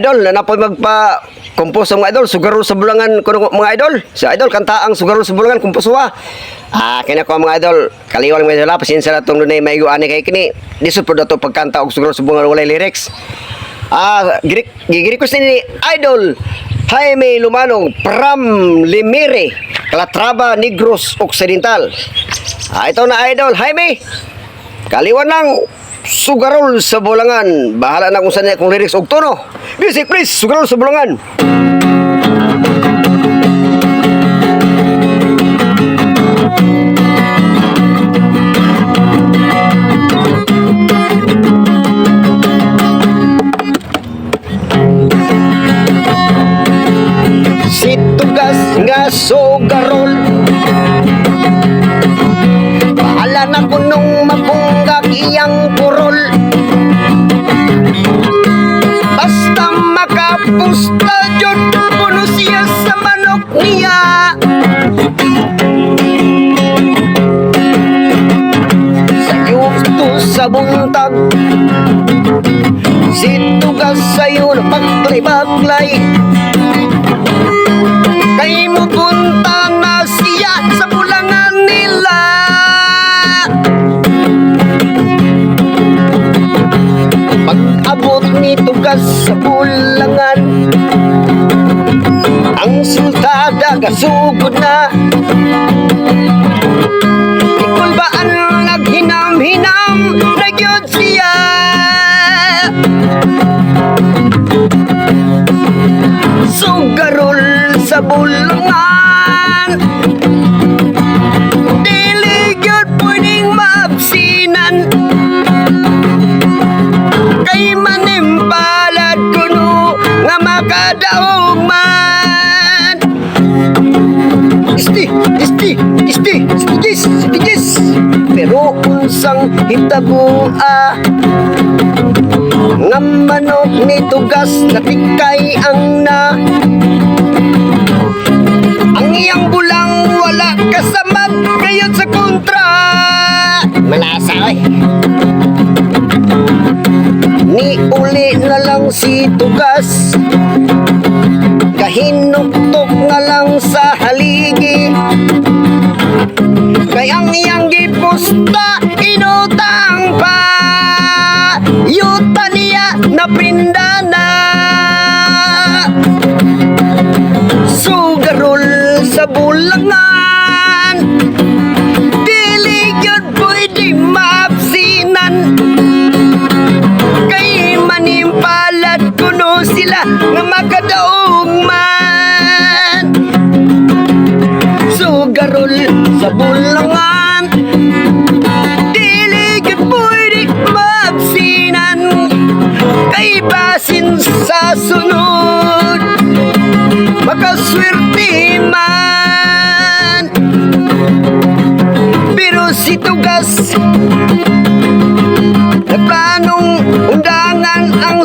Idol, na po magpa-compose mga idol, sugarol sa bulangan kuno mga idol. Sa idol, kanta ang sugarol sa bulangan, kumpusuha. Kaya ko mga idol, kaliwal mga idol, pasensya na itong dunay may ani kay kini. Disod po na ito pagkanta og sugarol sa bulangan, walay lyrics. Gigiri ko ni idol, Jaime Lumanong, Pram Limere, Calatrava, Negros Occidental. Ito na idol, Jaime, kaliwan lang, sugarol sa bulangan. Bahala na kung saan niya kung lyrics og tono. Music please, sugarol sa bulangan. Si tugas nga sugarol, bahala na kunong mapunggak iyang purol. Basta makapusta yun, puno siya sa manok niya. Sa yusto sa buntag, si tugas sa'yo na baglay-baglay. Kay mo punta na siya sa bulangan nila. Pag-abot ni tugas sa bulangan, ang sultada gasugod na. Ikul ba ang naghinam-hinam na gyud siya? Sugarol sa bulangan, dili gyud pwedeng maabsinan. Kay manimpalad kuno nga makadaog man. Istigis. Pero unsang hitabua nga manok ni tugas natikay ang na. Ang iyang bulang wala kasamad ngayon sa kontra. Malasa ni uli na lang si tugas, kahinuktok na lang sa haligi. Kay ang iyang gipusta inutang pa, yuta niya na pindana. Sugarol sa bulangan, dili yun pwede maabsinan. Kay manimpalad kuno sila nga makadaog man. Sugarol sa bulangan, dili yun pwede maabsinan. Kay basin sa sunod, makaswerte man. Pero si tugas nagplanong undangan ang